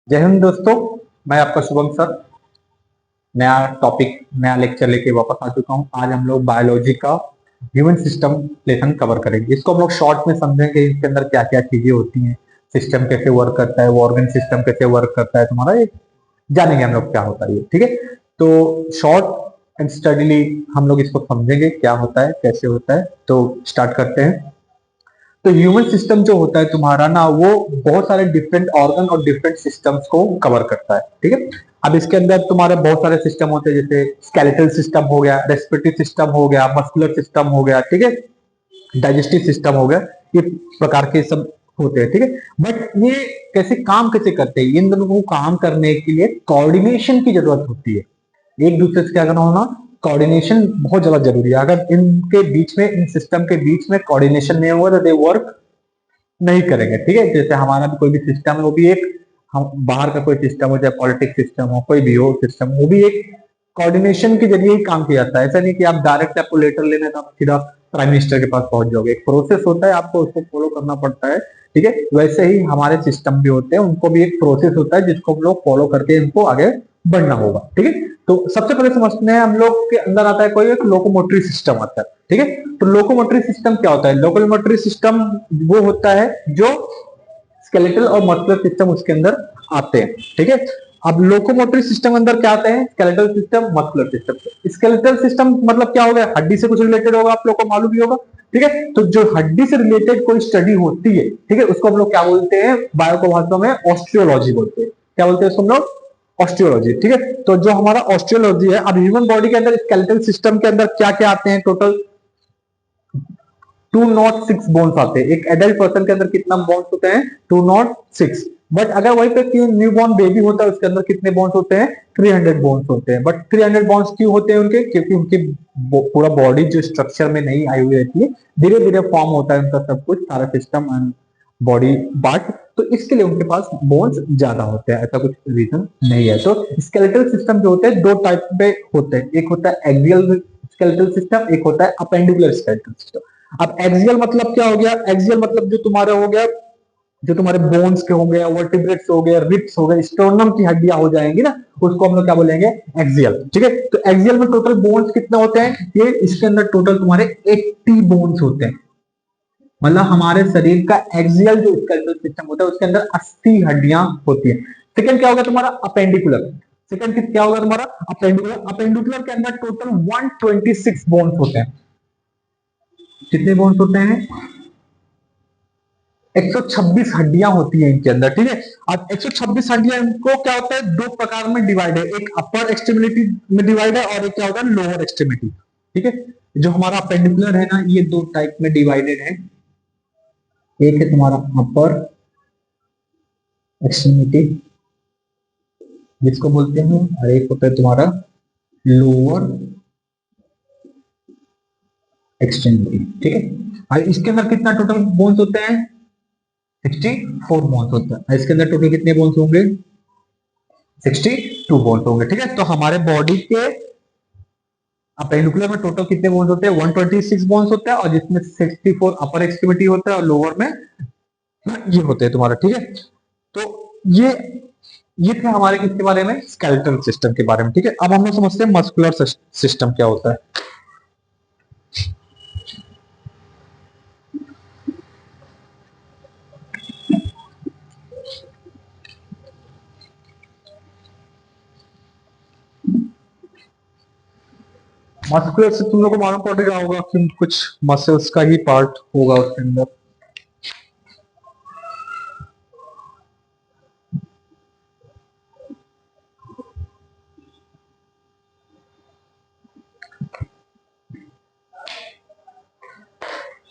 जय हिंद दोस्तों। मैं आपका शुभम सर नया टॉपिक नया लेक्चर लेके वापस आ चुका हूँ। आज हम लोग बायोलॉजी का ह्यूमन सिस्टम लेसन कवर करेंगे। इसको हम लोग शॉर्ट में समझेंगे, इसके अंदर क्या क्या चीजें होती हैं, सिस्टम कैसे वर्क करता है, वो ऑर्गन सिस्टम कैसे वर्क करता है तुम्हारा, ये जानेंगे हम लोग क्या होता है ये। ठीक है, तो शॉर्ट एंड स्टडीली हम लोग इसको समझेंगे क्या होता है कैसे होता है। तो स्टार्ट करते हैं। तो ह्यूमन सिस्टम जो होता है तुम्हारा ना, वो बहुत सारे डिफरेंट ऑर्गन और डिफरेंट सिस्टम्स को कवर करता है। ठीक है, अब इसके अंदर तुम्हारे बहुत सारे सिस्टम होते हैं, जैसे स्केलेटल सिस्टम हो गया, रेस्पिरेटरी सिस्टम हो गया, मस्कुलर सिस्टम हो गया, ठीक है, डाइजेस्टिव सिस्टम हो गया, ये प्रकार के सब होते हैं। ठीक है, बट ये कैसे करते हैं, इन दोनों को काम करने के लिए कोऑर्डिनेशन की जरूरत होती है। एक दूसरे से क्या करना होना, कोऑर्डिनेशन बहुत ज्यादा जरूरी है। अगर इनके बीच में, इन सिस्टम के बीच में कोऑर्डिनेशन नहीं होगा तो दे वर्क नहीं करेंगे। ठीक है, जैसे हमारा भी कोई भी सिस्टम है, वो भी एक, हम बाहर का कोई सिस्टम हो, चाहे पॉलिटिक्स सिस्टम हो, कोई भी हो सिस्टम, वो भी एक कोऑर्डिनेशन के जरिए ही काम किया जाता है। ऐसा नहीं कि आप डायरेक्ट आपको लेटर लेने का सीधा प्राइम मिनिस्टर के पास पहुंच जाओगे। एक प्रोसेस होता है, आपको उसको फॉलो करना पड़ता है। ठीक है, वैसे ही हमारे सिस्टम भी होते हैं, उनको भी एक प्रोसेस होता है जिसको हम लोग फॉलो करके इनको आगे बढ़ना होगा। ठीक है, तो सबसे पहले समझते हैं, हम लोग के अंदर आता है कोई एक लोकोमोटरी सिस्टम आता है। ठीक है, तो लोकोमोटरी सिस्टम क्या होता है? लोकोमोटरी सिस्टम वो होता है जो स्केलेटल और मस्कुलर सिस्टम उसके अंदर आते हैं। ठीक है, अब लोकोमोटरी सिस्टम अंदर क्या आते हैं? Skeletal system, muscular system. Skeletal system मतलब क्या हो गया? हड्डी से कुछ रिलेटेड होगा, आप लोग को मालूम ही होगा। ठीक है, तो जो हड्डी से रिलेटेड कोई स्टडी होती है, ठीक है, उसको हम लोग क्या बोलते हैं? बायो को भाषा में ऑस्टियोलॉजी बोलते हैं। क्या बोलते हैं उसको हम लोग? ऑस्टियोलॉजी। ठीक है, तो जो हमारा ऑस्टियोलॉजी है, अब ह्यूमन बॉडी के अंदर स्केलेटल सिस्टम के अंदर क्या क्या आते हैं? टोटल 206 बोन्स आते हैं। एक एडल्ट पर्सन के अंदर कितना बोन्स होते हैं? 206। बट अगर वहीं पे न्यू बॉर्न बेबी होता है, उसके अंदर कितने बोन्स होते हैं? 300 बोन्स होते हैं। बट 300 बोन्स क्यों होते हैं उनके? क्योंकि उनकी पूरा बॉडी जो स्ट्रक्चर में नहीं आई हुई रहती है, धीरे धीरे फॉर्म होता है उनका सब कुछ, सारा सिस्टम एंड बॉडी पार्ट, तो इसके लिए उनके पास बोन्स ज्यादा होते हैं। ऐसा कुछ रीजन नहीं है। तो स्केलेटल सिस्टम जो होते हैं दो टाइप पे होते हैं, एक होता है एक्सियल स्केलेटल सिस्टम, एक होता है अपेंडिकुलर स्केलेटल सिस्टम। अब एक्सियल मतलब क्या हो गया? एक्सियल मतलब जो तुम्हारे हो गया, जो तुम्हारे बोन्स के हो गए, वर्टिब्रेट्स हो गए, रिब्स हो गए, स्टर्नम की हड्डियां हो जाएंगी ना, उसको हम लोग क्या बोलेंगे? एक्सियल। ठीक है, तो एक्सियल में टोटल बोन्स कितने होते हैं? ये इसके अंदर टोटल तुम्हारे 80 बोन्स होते हैं। मतलब हमारे शरीर का एक्सियल जो स्केलेटल सिस्टम होता है, उसके अंदर 80 हड्डियां होती है। सेकंड क्या होगा तुम्हारा? अपेंडिकुलर। सेकंड क्या होगा तुम्हारा? अपेंडिकुलर। अपेंडिकुलर के अंदर टोटल 126 बोन्स होते हैं। कितने बोन्स होते हैं? 126 हड्डियां होती है इनके अंदर। ठीक है, अब 126 हड्डियां को क्या होता है? दो प्रकार में डिवाइड है, एक अपर एक्सट्रीमिटी में डिवाइड है और एक क्या होता है? Lower extremity. ठीक है, जो हमारा अपेंडिकुलर है ना, ये दो टाइप में डिवाइडेड है। एक है तुम्हारा अपर एक्सट्रीमिटी जिसको बोलते हैं, और एक होता है तुम्हारा लोअर एक्सट्रीमिटी। ठीक है, और इसके अंदर कितना टोटल बोन्स होते हैं? 64 बोन्स होता है। इसके अंदर टोटल कितने बोन्स होंगे? 62 बोन्स होंगे। ठीक है, तो हमारे बॉडी के अपेंडिकुलर में टोटल कितने बोन्स होते हैं? 126 बोन्स होते हैं, और जिसमें 64 अपर एक्सट्रीमिटी होता है और लोअर में ये होते हैं तुम्हारा। ठीक है, तो ये ये थे हमारे किसके बारे में? स्केलेटल सिस्टम के बारे में। ठीक है, अब हम लोग समझते हैं मस्कुलर सिस्टम क्या होता है। मस्कुलर से तुम लोग को मालूम पड़ रहा होगा कि कुछ मसल्स का ही पार्ट होगा उसके अंदर।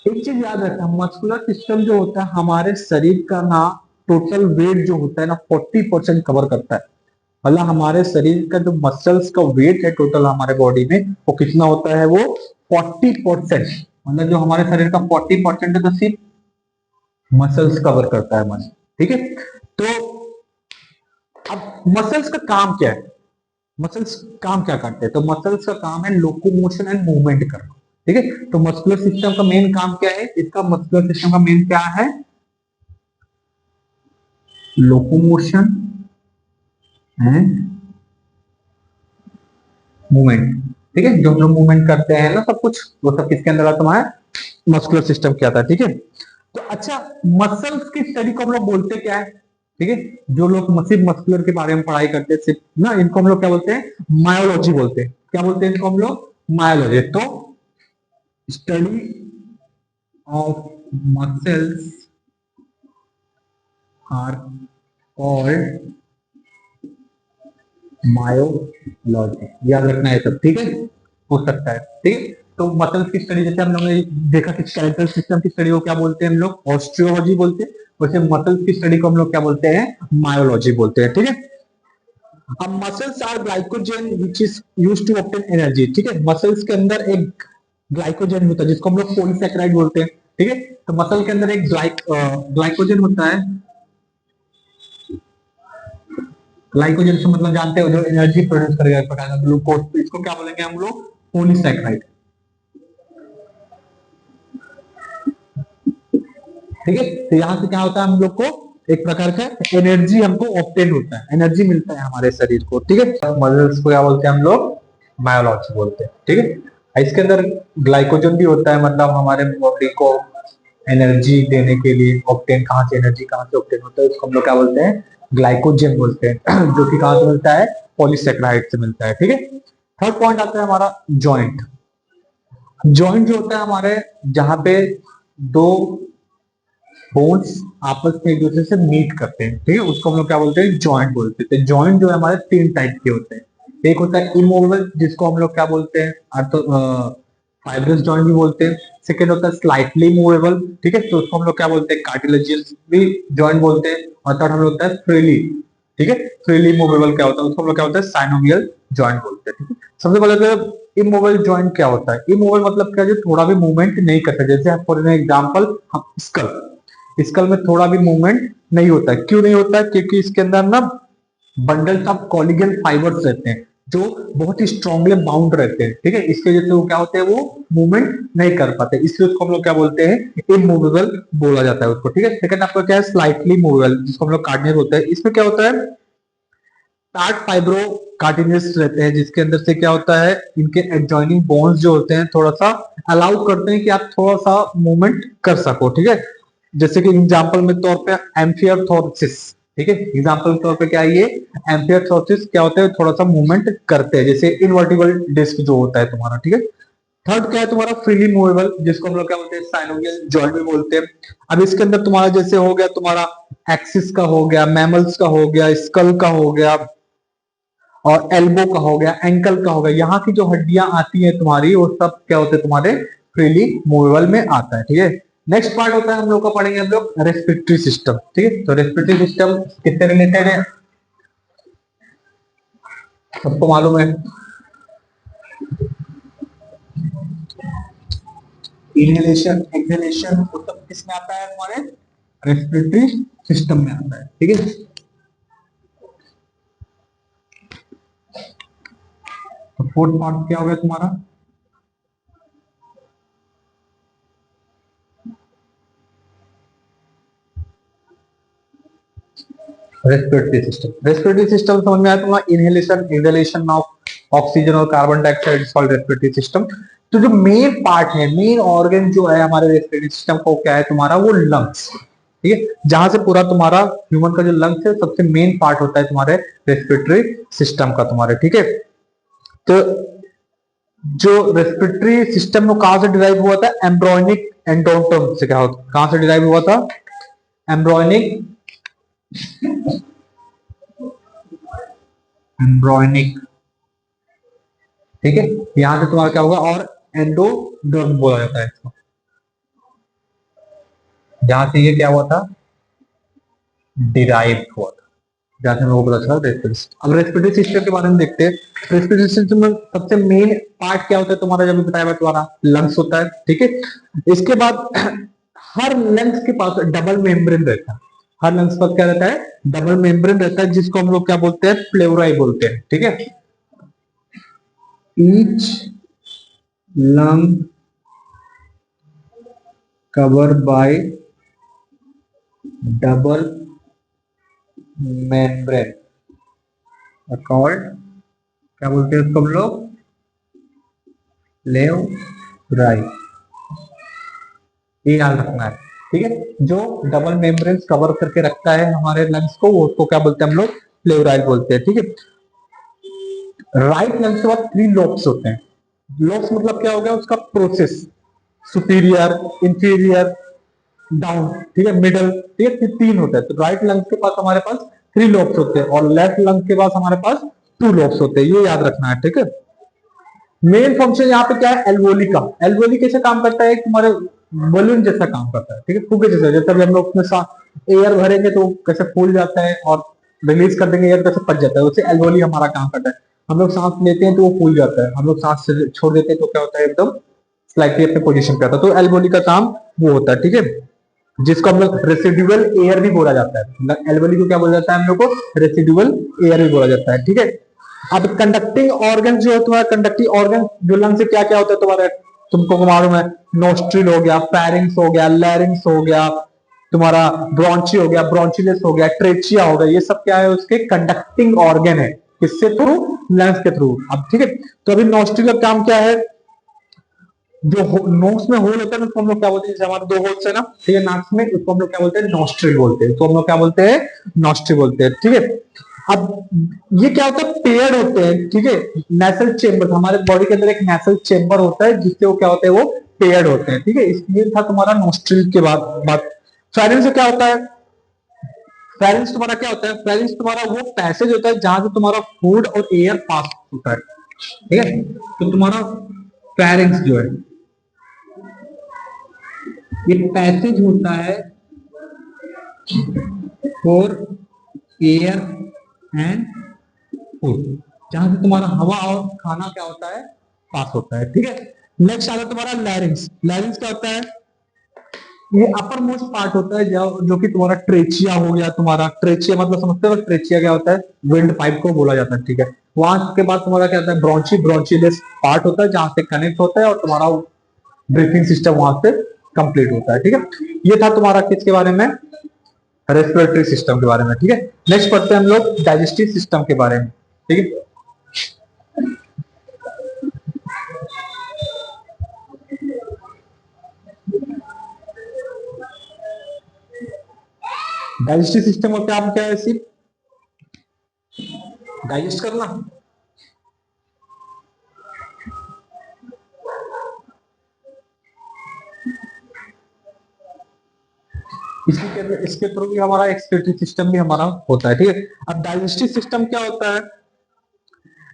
एक चीज याद रखना, मस्कुलर सिस्टम जो होता है हमारे शरीर का ना, टोटल वेट जो होता है ना 40% कवर करता है। मतलब हमारे शरीर का जो मसल्स का वेट है टोटल हमारे बॉडी में, वो कितना होता है? वो 40%। मतलब जो हमारे शरीर का 40% है, तो सिर्फ मसल्स कवर करता है मन। ठीक है, तो अब मसल्स का काम क्या है? मसल्स काम क्या करते हैं? तो मसल्स का काम है लोकोमोशन एंड मूवमेंट करना। ठीक है, तो मस्कुलर सिस्टम का मेन काम क्या है? इसका मस्कुलर सिस्टम का मेन क्या है? Locomotion and movement. ठीक है, जो हम लोग मूवमेंट करते हैं ना सब कुछ, वो सब किसके अंदर आता है? तुम्हारे मस्कुलर सिस्टम के आता है। ठीक है, तो अच्छा, मसल्स की स्टडी को हम लोग बोलते क्या है? ठीक है, जो लोग सिर्फ मस्कुलर के बारे में पढ़ाई करते हैं सिर्फ ना, इनको हम लोग क्या बोलते हैं? मायोलॉजी बोलते हैं। क्या बोलते हैं इनको हम लोग? मायोलॉजी। तो study of muscles are called myology. याद रखना है सब। ठीक है, हो सकता है। ठीक है, तो मसल्स की स्टडी, जैसे हम लोगों ने देखा कि स्केलेटल सिस्टम की स्टडी को क्या बोलते हैं हम लोग? ऑस्टियोलॉजी बोलते हैं। वैसे मसल्स की स्टडी को हम लोग क्या बोलते हैं? मायोलॉजी बोलते हैं। ठीक है, अब muscles are glycogen which is used to obtain energy. ठीक है, मसल्स के अंदर एक ग्लाइकोजन होता है जिसको हम लोग पॉलीसैकेराइड बोलते हैं। ठीक है, तो मसल के अंदर एक ग्लाइकोजन होता है। ग्लाइकोजन से मतलब जानते हो, जो एनर्जी प्रोड्यूस करेगा, एक प्रकार का ग्लूकोज। तो इसको क्या बोलेंगे हम लोग? पॉलीसैकेराइड। ठीक है, तो यहाँ से क्या होता है? हम लोग को एक प्रकार का एनर्जी हमको ऑब्टेन होता है, एनर्जी मिलता है हमारे शरीर को। ठीक है, मसल्स को क्या बोलते हैं हम लोग? मायोलॉजी बोलते हैं। ठीक है, इसके अंदर ग्लाइकोजन भी होता है, मतलब हमारे बॉडी को एनर्जी देने के लिए। ऑब्टेन कहाँ से, एनर्जी कहाँ से ऑब्टेन होता है, उसको हम लोग क्या बोलते हैं? ग्लाइकोजन बोलते हैं जो कि कहाँ से मिलता है? पॉलीसेक्राइड से मिलता है। ठीक है, थर्ड पॉइंट आता है हमारा जॉइंट। जॉइंट जो होता है हमारे, जहां पे दो बोन्स आपस में एक दूसरे से मीट करते हैं। ठीक है, उसको हम लोग क्या बोलते हैं? जॉइंट बोलते हैं। जॉइंट जो है हमारे तीन टाइप के होते हैं। एक होता है इमूवेबल, जिसको हम लोग क्या बोलते हैं? फाइब्रस जॉइंट भी बोलते हैं। सेकेंड होता है स्लाइटली मूवेबल। ठीक है, तो उसको हम लोग क्या बोलते हैं? कार्टिलेजियस भी जॉइंट बोलते हैं। और थर्ड हम लोग होता है फ्रीली। ठीक है, फ्रीली मूवेबल क्या होता है? उसको हम लोग क्या होता है? साइनोवियल जॉइंट बोलते हैं। ठीक है, सबसे पहले तो इमूवेबल जॉइंट क्या होता है? इमूवेबल मतलब क्या? जो थोड़ा भी मूवमेंट नहीं करता। जैसे फॉर एग्जाम्पल हम स्कल, स्कल में थोड़ा भी मूवमेंट नहीं होता है। क्यों नहीं होता है? क्योंकि इसके अंदर ना बंडल्स ऑफ कोलेजन फाइबर्स रहते हैं जो बहुत ही स्ट्रांगली बाउंड रहते हैं। ठीक है, इसके वजह से वो क्या होते हैं? वो मूवमेंट नहीं कर पाते, इसलिए उसको हम लोग क्या बोलते हैं? इमूवेबल बोला जाता है उसको। ठीक है, सेकंड आपका क्या है? स्लाइटली मूवेबल, जिसको हम लोग कार्डिनेज बोलते हैं। इसमें क्या होता है? 60 फाइब्रो कार्टिनेज रहते हैं, जिसके अंदर से क्या होता है? इनके एडजॉइनिंग बोन्स जो होते हैं थोड़ा सा अलाउ करते हैं कि आप थोड़ा सा मूवमेंट कर सको। ठीक है, जैसे कि एग्जांपल में तौर पे एम्फियरथोरसिस। ठीक है, एग्जांपल के तौर पे क्या है ये? एम्फियरथोरसिस क्या होता है? थोड़ा सा मूवमेंट करते हैं, जैसे इनवर्टिबल डिस्क जो होता है तुम्हारा। ठीक है, थर्ड क्या है तुम्हारा? फ्रीली मूवेबल, जिसको हम लोग क्या बोलते हैं? साइनोवियल जॉइंट भी बोलते हैं। अब इसके अंदर तुम्हारा जैसे हो गया तुम्हारा एक्सिस का हो गया, मैमल्स का हो गया, स्कल का हो गया, और एल्बो का हो गया, एंकल का हो गया। यहाँ की जो हड्डियां आती हैं तुम्हारी, वो सब क्या होते हैं? तुम्हारे फ्रीली मूवेबल में आता है। ठीक है, नेक्स्ट पार्ट होता है हम लोग का, पढ़ेंगे हम लोग रेस्पिरेटरी सिस्टम। ठीक है, तो रेस्पिरेटरी सिस्टम किससे रिलेटेड है? सबको मालूम है, इनहेलेशन एक्सहेलेशन वो सब किसमें आता है? हमारे रेस्पिरेटरी सिस्टम में आता है। ठीक है, तो फोर्थ पार्ट क्या हो गया तुम्हारा? Respiratory system. रेस्पिरेटरी सिस्टम समझ में आया तुम्हारा? इनहेलेशन एक्सहेलेशन ऑफ ऑक्सीजन और carbon dioxide salt respiratory system. तो जो मेन पार्ट है, मेन ऑर्गन जो है हमारे रेस्पिरेटरी सिस्टम को, क्या है तुम्हारा? वो लंग्स। ठीक है, जहां से पूरा तुम्हारा ह्यूमन का जो लंग्स है सबसे मेन पार्ट होता है तुम्हारे रेस्पिरेटरी सिस्टम का तुम्हारे। ठीक है, तो जो रेस्पिरेटरी सिस्टम में कहां से डिराइव हुआ था? एम्ब्रोनिक एंडोटम से। क्या होता, कहां से डिराइव हुआ था? Embryonic embryonic. ठीक है, यहां से तुम्हारा क्या होगा? और एंडोडर्म बोला जाता है इसको, जहां से ये क्या हुआ था? डिराइव हुआ था, जहां से हमें वो पता चला रेस्पिरेटरी सिस्टम। अब रेस्पिरेटरी सिस्टम के बारे में देखते हैं। रेस्पिरेटरी सिस्टम में सबसे मेन पार्ट क्या होता है तुम्हारा? जब भी बताया तुम्हारा लंग्स होता है। ठीक है, इसके बाद हर लंग्स के पास डबल मेम्ब्रेन रहता है। हर लंग्स पर क्या रहता है? डबल मेम्ब्रेन रहता है, जिसको हम लोग क्या बोलते हैं? प्लेवराई बोलते हैं। ठीक है, each lung cover by double membrane. Called, क्या बोलते हैं उसको हम लोग, प्लेवराई। ये याद रखना है, ठीक है। जो डबल मेम्ब्रेन कवर करके रखता है हमारे लंग्स को, वो उसको क्या बोलते हैं हम लोग, प्लेवराइल बोलते हैं, ठीक है। राइट लंग्स के बाद 3 लोब्स होते हैं। लोब्स मतलब क्या हो गया, उसका प्रोसेस, सुपीरियर, इंफीरियर, डाउन, ठीक है, मिडल, ठीक है, 3 होता है। तो राइट लंग्स के पास हमारे पास 3 लोब्स होते हैं और लेफ्ट लंग्स के पास हमारे पास 2 लोब्स होते हैं, ये याद रखना है, ठीक है। मेन फंक्शन यहाँ पे क्या है, एल्वोली का। एल्वोली कैसे काम करता है, तुम्हारे बलून जैसा काम करता है, ठीक है, फुगे जैसा। जैसे भी हम लोग उसमें एयर भरेंगे तो कैसे फूल जाता है और रिलीज कर देंगे एयर कैसे पच जाता है, उससे एल्वोली हमारा काम करता है। हम लोग सांस लेते हैं तो वो फूल जाता है, हम लोग सांस छोड़ देते हैं तो क्या होता है, एकदम स्लाइटली अपने पोजीशन पे आता है। तो एल्वोली का काम वो होता है, ठीक है, जिसको हम लोग रेसिडुअल एयर भी बोला जाता है। एल्वोली को क्या बोला जाता है हम लोग को, रेसिडुअल एयर भी बोला जाता है, ठीक है। अब कंडक्टिंग ऑर्गन जो है तुम्हारा, कंडक्टिंग ऑर्गन जो लंग से क्या क्या होता है तुम्हारे, तुमको मालूम है, नोस्ट्रिल हो गया, फेरिंग्स हो गया, लैरिंग्स हो गया, तुम्हारा ब्रोंची हो गया, ब्रोंचिलिस हो गया, ट्रेचिया हो गया, ये सब क्या है, उसके कंडक्टिंग ऑर्गन है। किससे थ्रू, लंग्स के थ्रू। अब ठीक है, तो अभी नोस्ट्रिल का काम क्या है, जो नोस में होल होता है ना, उसको हम लोग क्या बोलते हैं, जैसे हमारे 2 होल्स है ना, ठीक है, नाक में, उसको हम लोग क्या बोलते हैं, नॉस्ट्रिल बोलते हैं। तो हम लोग क्या बोलते हैं, नॉस्ट्रिल बोलते हैं, ठीक है। अब ये क्या होता है, पेयर्ड होते हैं, ठीक है। नेसल चेंबर, हमारे बॉडी के अंदर एक नेसल चेंबर होता है जिससे वो क्या होते हैं, वो पेयर्ड होते हैं, ठीक है। इसलिए था तुम्हारा नॉस्ट्रिल के बाद बात। फेरेंस से क्या होता है, फेरेंस तुम्हारा क्या होता है, फेरेंस तुम्हारा वो पैसेज होता है जहां से तुम्हारा फूड और एयर पास होता है, ठीक है। तो तुम्हारा फेरेंस जो है, ये पैसेज होता है फॉर एयर एंड फूड, जहां से तुम्हारा हवा और खाना क्या होता है, पास होता है, ठीक है। नेक्स्ट आता है तुम्हारा लैरिंग्स। लैरिंग्स क्या होता है, ये अपर मोस्ट पार्ट होता है जो कि तुम्हारा ट्रेचिया हो गया, तुम्हारा ट्रेचिया मतलब समझते हो, ट्रेचिया क्या होता है, विंड पाइप को बोला जाता है, ठीक है। वहां के बाद तुम्हारा क्या होता है, ब्रोंची, ब्रोंचिलिस पार्ट होता है जहां से कनेक्ट होता है और तुम्हारा ब्रीथिंग सिस्टम वहां से कंप्लीट होता है, ठीक है। ये था तुम्हारा किसके बारे में, रेस्पिरेटरी सिस्टम के बारे में, ठीक है। नेक्स्ट पढ़ते हैं हम लोग डाइजेस्टिव सिस्टम के बारे में, ठीक है। डाइजेस्टिव सिस्टम का काम क्या है, सिर्फ डाइजेस्ट करना। इसके थ्रू भी हमारा एक्सक्रीटरी सिस्टम भी हमारा होता है, ठीक है। अब डाइजेस्टिव सिस्टम क्या होता है,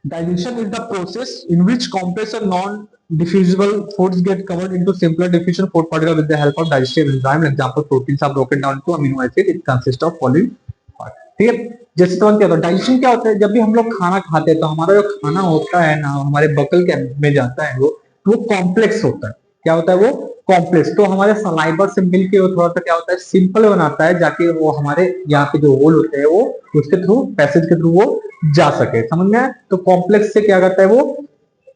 digestion is the process in which complex or non-diffusible foods get covered into simpler diffusion food particles with the help of digestive enzyme. Example, proteins are broken down into amino acid. It consists of following part. ठीक है, जैसे तुरंत क्या होता है, digestion क्या होता है, जब भी हम लोग खाना खाते हैं तो हमारा जो खाना होता है ना, हमारे बकल के में जाता है, वो कॉम्प्लेक्स होता है। क्या होता है वो, कॉम्प्लेक्स। तो हमारे सलाइवर से मिलके वो थोड़ा सा क्या होता है, सिंपल बनाता है, जाके वो हमारे यहाँ पे जो होल होते हैं वो उसके थ्रू, पैसेज के थ्रू वो जा सके, समझ में आया? तो कॉम्प्लेक्स से क्या करता है, वो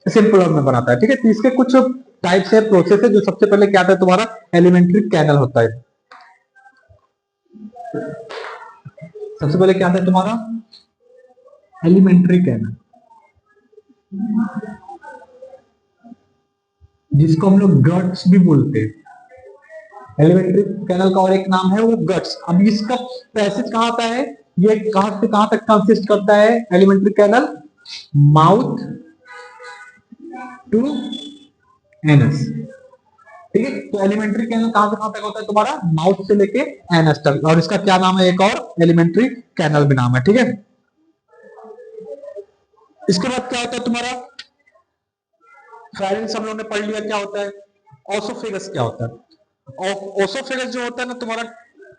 सिंपल में बनाता है, ठीक है। तो इसके कुछ टाइप्स है, प्रोसेस है। जो सबसे पहले क्या आता है तुम्हारा, एलिमेंट्री कैनल होता है। सबसे पहले क्या आता है तुम्हारा, एलिमेंट्री कैनल, जिसको हम लोग गट्स भी बोलते हैं। एलिमेंट्री कैनल का और एक नाम है वो गट्स। अब इसका पैसेज कहां आता है, ये कहां से कहां तक कंसिस्ट करता है elementary canal, mouth to anus, ठीक है। तो एलिमेंट्री कैनल कहां से कहां तक होता है तुम्हारा, माउथ से लेके एनस तक। और इसका क्या नाम है, एक और एलिमेंट्री कैनल भी नाम है, ठीक है। इसके बाद क्या होता है तुम्हारा, फेरेंस हम लोगों ने पढ़ लिया क्या होता है। ओसोफेगस क्या होता है, ओसोफेगस जो होता है ना तुम्हारा,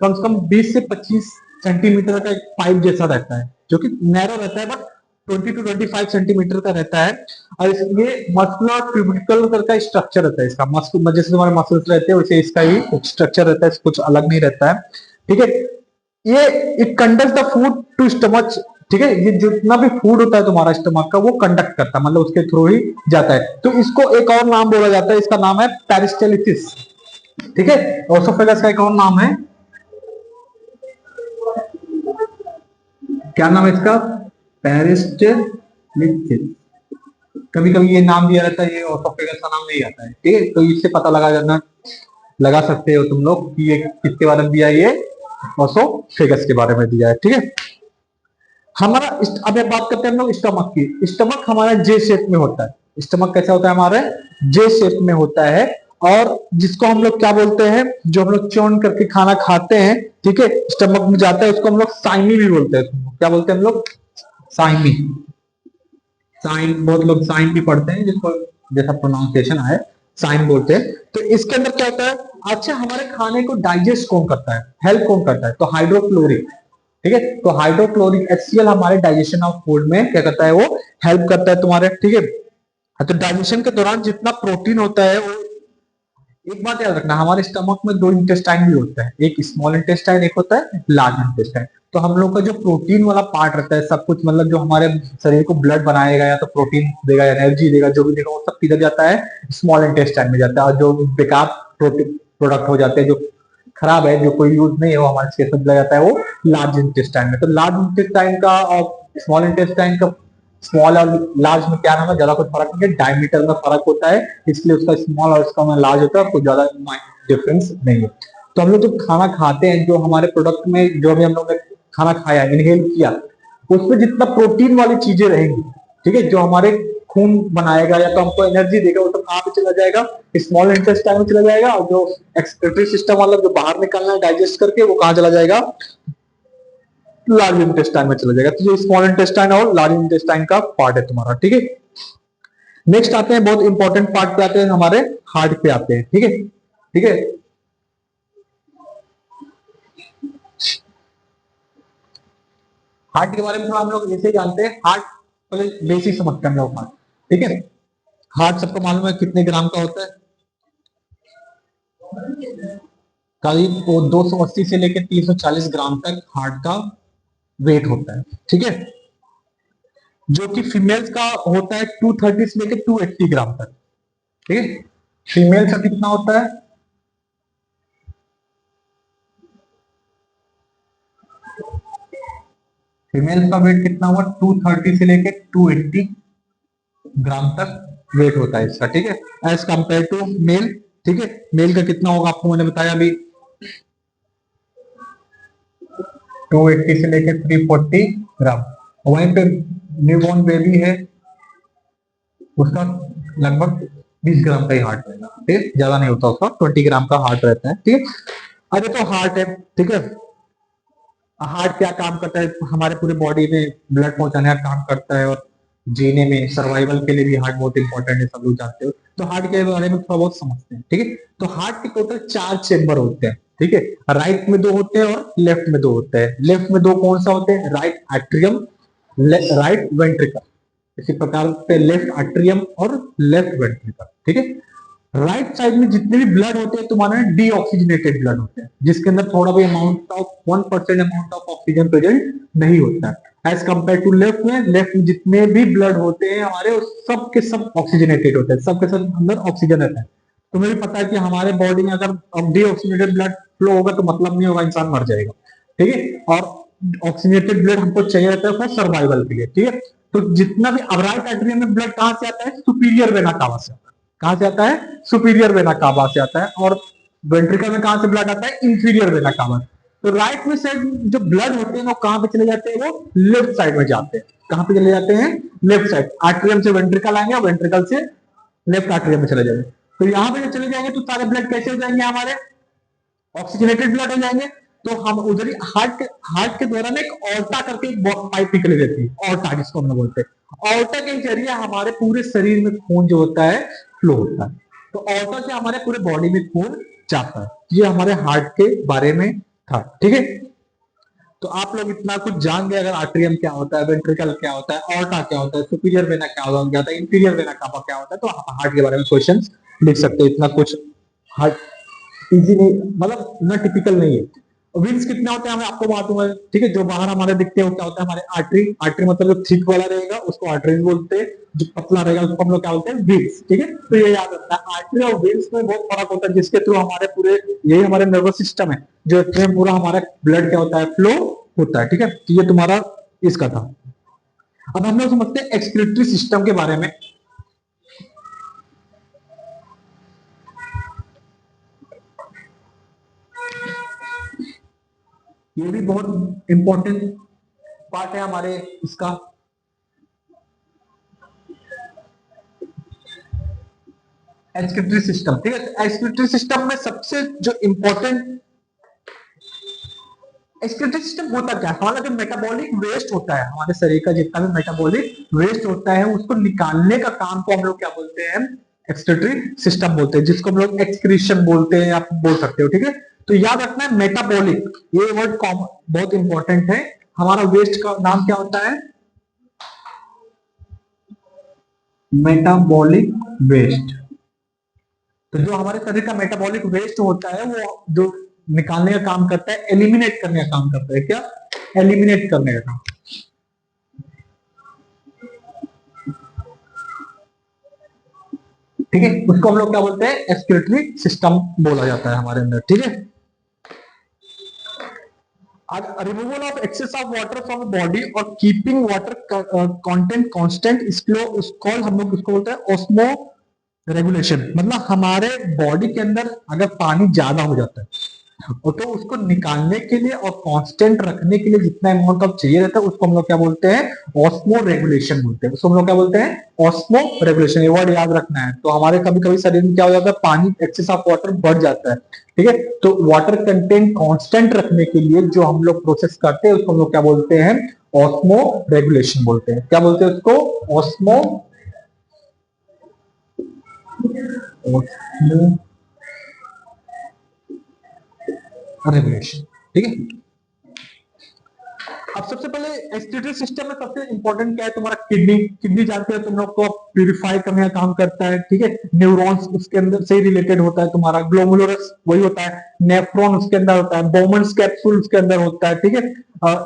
कम से कम 20 से 25 सेंटीमीटर का एक पाइप जैसा रहता है, जो कि नैरो रहता है, बट 20 टू 25 सेंटीमीटर का रहता है। और ये मस्कुलर ट्यूबिकल का स्ट्रक्चर रहता है इसका, मस्कुलर जैसे तुम्हारे मसल्स रहते हैं वैसे इसका ही स्ट्रक्चर रहता है, कुछ अलग नहीं रहता है, ठीक है। ये it conduct the food to stomach, ठीक है। ये जितना भी फूड होता है तुम्हारा स्टमक का, वो कंडक्ट करता है, मतलब उसके थ्रू ही जाता है। तो इसको एक और नाम बोला जाता है, इसका नाम है पेरिस्टेलिसिस, ठीक है। ओसोफेगस का एक और नाम है, क्या नाम है इसका, पेरिस्टलिथिस, कभी कभी ये नाम दिया रहता है, ये ऑटोफेगस का नाम नहीं आता है, ठीक है। तो इससे पता लगा सकते हो तुम लोग कि ये किसके बारे में दिया है, ये ऑसोफेगस के बारे में दिया है, ठीक है। हमारा अब बात करते हैं हम लोग स्टमक की। स्टमक हमारा जे शेप में होता है। स्टमक कैसा होता है हमारे, जे शेप में होता है। और जिसको हम लोग क्या बोलते हैं, जो हम लोग चौन करके खाना खाते हैं, ठीक है, स्टमक में जाता है, उसको हम लोग साइमी भी बोलते हैं। क्या बोलते हैं हम लोग, साइमी। साइन, बहुत लोग साइन भी पढ़ते हैं, जिसको जैसा प्रोनाउंसिएशन है साइन बोलते हैं। तो इसके अंदर क्या होता है, अच्छा हमारे खाने को डाइजेस्ट कौन करता है, हेल्प कौन करता है, तो हाइड्रोक्लोरिक, ठीक है। तो हाइड्रोक्लोरिक HCl हमारे डाइजेशन ऑफ फूड में क्या करता है, वो हेल्प करता है तुम्हारे, ठीक है। तो डाइजेशन के दौरान जितना प्रोटीन होता है वो, एक बात याद रखना, हमारे स्टमक में दो इंटेस्टाइन भी होता है, एक स्मॉल इंटेस्टाइन, एक होता है लार्ज इंटेस्टाइन। तो हम लोग का जो प्रोटीन वाला पार्ट रहता है, सब कुछ मतलब जो हमारे शरीर को ब्लड बनाएगा या तो प्रोटीन देगा, एनर्जी देगा, जो भी देगा, वो सब किधर जाता है, स्मॉल इंटेस्टाइन में जाता है। और जो बेकार प्रोडक्ट हो जाते हैं, जो खराब है, जो कोई यूज नहीं है, वो हमारे सेहत में चला जाता है, वो लार्ज इंटेस्टाइन में। तो लार्ज इंटेस्टाइन का और स्मॉल इंटेस्टाइन का, स्मॉल और लार्ज में क्या नाम है, ज्यादा कुछ फर्क नहीं है, डायमीटर में फर्क होता है, इसलिए उसका स्मॉल और उसका लार्ज होता है, कुछ ज्यादा डिफरेंस नहीं है। तो हम लोग जो खाना खाते हैं, जो हमारे प्रोडक्ट में, जो भी हम लोग ने खाना खाया, इनहेल किया, उसमें जितना प्रोटीन वाली चीजें रहेंगी, ठीक है, जो हमारे खून बनाएगा या तो हमको एनर्जी देगा, वो तो कहाँ पे चला जाएगा, स्मॉल इंटेस्टाइन में चला जाएगा। और जो एक्सक्रीटरी सिस्टम वाला जो बाहर निकलना है डाइजेस्ट करके, वो कहाँ चला जाएगा, लार्ज इंटेस्टाइन में चला जाएगा। तो ये स्मॉल इंटेस्टाइन और लार्ज इंटेस्टाइन का पार्ट है तुम्हारा, ठीक है। नेक्स्ट आते हैं, बहुत इंपॉर्टेंट पार्ट पे आते हैं, हमारे हार्ट पे आते हैं, ठीक है, ठीक है। हार्ट के बारे में थोड़ा हम लोग ऐसे जानते हैं, हार्ट पहले बेसिक समझते हैं हम लोग हार्ट, ठीक है। हार्ट सबको मालूम है कितने ग्राम का होता है, करीब 280 से लेकर 340 ग्राम तक हार्ट का वेट होता है, ठीक है। जो कि फीमेल्स का होता है 230 से लेकर 280 ग्राम तक, ठीक है। फीमेल का कितना होता है, फीमेल का वेट कितना हुआ, 230 से लेकर 280 ग्राम तक वेट होता है इसका, ठीक है, एज कंपेयर टू मेल, ठीक है। मेल का कितना होगा आपको मैंने बताया अभी, 280 से लेकर 340 ग्राम। वहीं पे न्यूबॉर्न बेबी है, उसका लगभग 20 ग्राम का ही हार्ट रहेगा, ठीक है, ज्यादा नहीं होता, उसका 20 ग्राम का हार्ट रहता है, ठीक है। अरे तो हार्ट है, ठीक है। हार्ट क्या काम करता है, हमारे पूरे बॉडी में ब्लड पहुंचाने का काम करता है, और जीने में, सर्वाइवल के लिए भी हार्ट बहुत इंपॉर्टेंट है, सब लोग जानते हो। तो हार्ट के बारे में थोड़ा बहुत समझते हैं, ठीक है। तो हार्ट के टोटल 4 चेंबर होते हैं, ठीक है। राइट में 2 होते हैं और लेफ्ट में 2 होते हैं। लेफ्ट में 2 कौन सा होते हैं, राइट एट्रियम, राइट वेंट्रिकल। इसी प्रकार से लेफ्ट एट्रियम और लेफ्ट वेंट्रिकल, ठीक है। राइट साइड में जितने भी ब्लड होते हैं तुम्हारे डीऑक्सीजनेटेड ब्लड होते हैं, जिसके अंदर थोड़ा भी amount of 1% amount of oxygen present नहीं होता है, एज कंपेयर टू लेफ्ट में। लेफ्ट में जितने भी ब्लड होते हैं हमारे, सब के सब ऑक्सीजनेटेड होते हैं, सबके सब अंदर ऑक्सीजन रहता है। तुम्हें भी पता है कि हमारे बॉडी में अगर डीऑक्सीजनेटेड ब्लड फ्लो होगा तो मतलब नहीं होगा, इंसान मर जाएगा, ठीक है। और ऑक्सीजनेटेड ब्लड हमको चाहिए रहता है फॉर सर्वाइवल के लिए, ठीक है। तो जितना भी, अब राइट एट्रियम में ब्लड कहां से आता है, सुपीरियर वेना कावा से आता है। कहां से आता है, सुपीरियर वेना कावा से आता है। और वेंट्रिकल में कहां से ब्लड आता है, इंफीरियर वेना कावा। तो राइट में साइड जो ब्लड होते हैं वो कहां पे चले जाते हैं, वो लेफ्ट साइड में जाते हैं। कहां पे चले जाते हैं, लेफ्ट साइड। आर्ट्रियम से वेंट्रिकल आएंगे और वेंट्रिकल से लेफ्ट आर्ट्रियम में चले जाएंगे। तो यहां पे जब चले जाएंगे तो सारे ब्लड कैसे हो जाएंगे, हमारे ऑक्सीजनेटेड ब्लड हो जाएंगे। तो हम उधर ही हार्ट के दौरान एक ऑर्टा करके एक पाइप निकले रहती है, ऑर्टा जिसको हम लोग बोलते हैं। ऑर्टा के जरिए हमारे पूरे शरीर में खून जो होता है फ्लो होता है। तो ऑर्टा से हमारे पूरे बॉडी में खून जाता है। ये हमारे हार्ट के बारे में था, ठीक है। तो आप लोग इतना कुछ जान गए, अगर आर्ट्रियम क्या होता है, वेंट्रिकल क्या होता है, ऑर्टा क्या होता है, सुपीरियर वेना क्या होता है, इंफीरियर वेना कावा क्या होता है, तो आप हार्ट के बारे में क्वेश्चन लिख सकते हो। इतना कुछ हार्ट इजी नहीं, मतलब ना टिपिकल नहीं है। विंग्स कितने होते हैं हमें आपको मालूम है, ठीक है। जो बाहर हमारे दिखते हैं वो क्या होता है, हमारे आर्टरी। आर्टरी मतलब जो थिक वाला रहेगा उसको आर्टरीज बोलते हैं, जो पतला रहेगा उसको हम लोग क्या बोलते हैं, विंग्स, ठीक है। तो ये याद रखना है, आर्टरी और विंग्स में बहुत फर्क होता है, जिसके थ्रू हमारे पूरे, यही हमारे नर्वस सिस्टम है, जो पूरा हमारा ब्लड क्या होता है, फ्लो होता है, ठीक है। तो ये तुम्हारा इसका था। अब हम लोग समझते हैं एक्सक्रीटरी सिस्टम के बारे में। ये भी बहुत इंपॉर्टेंट पार्ट है हमारे इसका। एक्सक्रीटरी सिस्टम, ठीक है। एक्सक्रीटरी सिस्टम में सबसे जो इंपॉर्टेंट एक्सक्रीटरी सिस्टम होता क्या है, हमारा जो मेटाबॉलिक वेस्ट होता है, हमारे शरीर का जितना भी मेटाबॉलिक वेस्ट होता है उसको निकालने का काम को हम लोग क्या बोलते हैं, एक्सक्रीटरी सिस्टम बोलते हैं, जिसको हम लोग एक्सक्रीशन बोलते हैं, आप बोल सकते हो, ठीक है। तो याद रखना है मेटाबॉलिक, ये वर्ड बहुत इंपॉर्टेंट है। हमारा वेस्ट का नाम क्या होता है, मेटाबॉलिक वेस्ट। तो जो हमारे शरीर का मेटाबॉलिक वेस्ट होता है वो जो निकालने का काम करता है, एलिमिनेट करने का काम करता है, क्या, एलिमिनेट करने का काम, ठीक है। उसको हम लोग क्या बोलते हैं, एक्सक्रीटरी सिस्टम बोला जाता है हमारे अंदर, ठीक है। Removal of excess of water from body और कीपिंग वाटर कंटेंट कांस्टेंट, इसको हम लोग उसको बोलते हैं ऑस्मो रेगुलेशन। मतलब हमारे बॉडी के अंदर अगर पानी ज्यादा हो जाता है और तो उसको निकालने के लिए और कांस्टेंट रखने के लिए जितना अमाउंट ऑफ चाहिए रहता है उसको हम लोग क्या बोलते हैं, ऑस्मो रेगुलेशन बोलते हैं। उसको हम लोग क्या बोलते हैं, ऑस्मो रेगुलेशन। ये वर्ड याद रखना है। तो हमारे कभी कभी शरीर में क्या हो जाता है, पानी एक्सेस ऑफ वाटर बढ़ जाता है, ठीक है। तो वाटर कंटेंट कांस्टेंट रखने के लिए जो हम लोग प्रोसेस करते हैं उसको हम लोग क्या बोलते हैं, ऑस्मो रेगुलेशन बोलते हैं। क्या बोलते हैं उसको, ऑस्मो रेगुलेशन, ठीक है। अब सबसे पहले एक्सक्रीटरी सिस्टम में सबसे इंपॉर्टेंट क्या है, तुम्हारा किडनी। किडनी जानते हो तुम लोग को, प्यूरिफाई करने का काम करता है, ठीक है। न्यूरॉन्स उसके अंदर से रिलेटेड होता है, तुम्हारा ग्लोमुलरस वही होता है, नेफ्रॉन उसके अंदर होता है, बोमन्स कैप्सूल उसके अंदर होता है, ठीक है।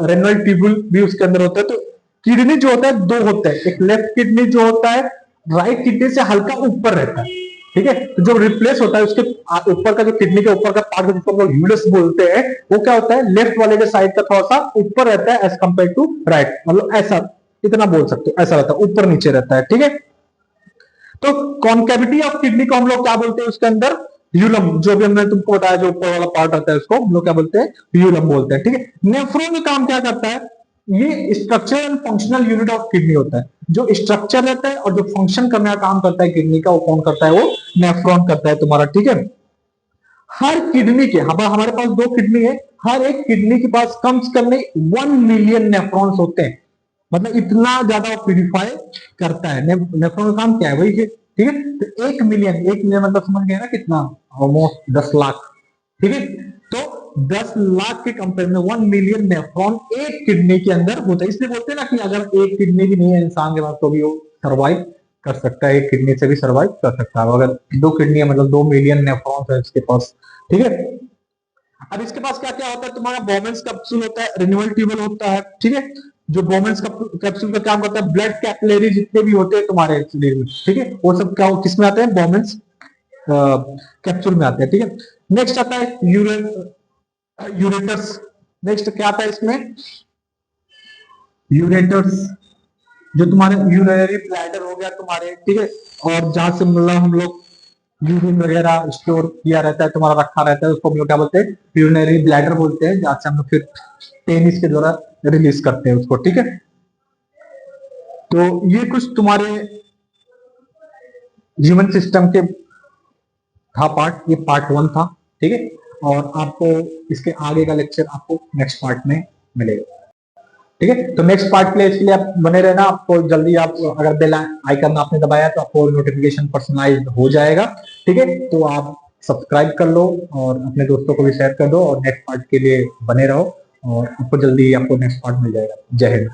रेनल ट्यूब्यूल भी उसके अंदर होता है। तो किडनी जो होता है दो होते हैं, एक लेफ्ट किडनी जो होता है राइट किडनी से हल्का ऊपर रहता है, ठीक है। तो जो रिप्लेस होता है उसके ऊपर का, जो किडनी के ऊपर का पार्ट जिसको हम लोग ह्यूमरस बोलते हैं, वो क्या होता है, लेफ्ट वाले के साइड का थोड़ा सा ऊपर रहता है एज कंपेयर टू राइट। मतलब ऐसा, इतना बोल सकते हो, ऐसा रहता है, ऊपर नीचे रहता है, ठीक है। तो कॉन्केविटी ऑफ किडनी को हम लोग क्या बोलते हैं, उसके अंदर ह्यूलम, जो भी हमने तुमको बताया, जो ऊपर वाला पार्ट रहता है उसको हम लोग क्या बोलते हैं, ह्यूलम बोलते हैं, ठीक है। नेफ्रॉन का काम क्या करता है, ये structure and functional unit of kidney होता है। जो स्ट्रक्चर रहता है और जो फंक्शन करने का काम करता है किडनी का, वो कौन करता है, वो नेफ्रॉन करता है तुम्हारा, ठीक है। हर किडनी के, हमारे पास दो किडनी है, हर एक किडनी के पास कम से कम नहीं 1 मिलियन नेफ्रॉन्स होते हैं। मतलब इतना ज्यादा वो प्यूरिफाई करता है। नेफ्रॉन का काम क्या है, वही है, ठीक है। तो 1 मिलियन मतलब समझ गए ना कितना, ऑलमोस्ट 10 लाख, ठीक है। तो 10 लाख के कंपेयर में 1 मिलियन नेफ्रॉन एक किडनी के अंदर होता है। इसलिए बोलते हैं ना कि अगर एक किडनी भी नहीं है इंसान के पास तो भी वो सर्वाइव कर सकता है, एक किडनी से भी सर्वाइव कर सकता है। अगर दो किडनी है मतलब 2 मिलियन नेफ्रॉन्स है इसके पास, ठीक है। अब इसके पास क्या क्या होता है, तुम्हारा बोमेंस कैप्सूल होता है, रिन्यूअल ट्यूबल होता है, ठीक है। जो बोमेंस कैप्सूल का काम करता है, ब्लड कैपिलरी जितने भी होते हैं तुम्हारे शरीर में, ठीक है, वो सब क्या किस में आते हैं, बोमेंस कैप्सूल में आते हैं, ठीक है। नेक्स्ट आता है यूरेटर्स। नेक्स्ट क्या आता है इसमें, यूरेटर्स, जो तुम्हारे यूरिनरी ब्लैडर हो गया तुम्हारे, ठीक है। और जहां से मतलब हम लोग यूरिन वगैरह स्टोर किया रहता है, तुम्हारा रखा रहता है, उसको हम लोग क्या बोलते हैं, यूरिनरी ब्लैडर बोलते हैं, जहां से हम लोग फिर पेनिस के द्वारा रिलीज करते हैं उसको, ठीक है। तो ये कुछ तुम्हारे ह्यूमन सिस्टम के था पार्ट, ये पार्ट 1 था, ठीक है। और आपको इसके आगे का लेक्चर आपको नेक्स्ट पार्ट में मिलेगा, ठीक है। तो नेक्स्ट पार्ट के लिए, इसके लिए आप बने रहना। आपको जल्दी, आप अगर बेल आइकन आपने दबाया तो आपको नोटिफिकेशन पर्सनलाइज हो जाएगा, ठीक है। तो आप सब्सक्राइब कर लो और अपने दोस्तों को भी शेयर कर दो और नेक्स्ट पार्ट के लिए बने रहो और आपको जल्दी आपको नेक्स्ट पार्ट मिल जाएगा। जय हिंद।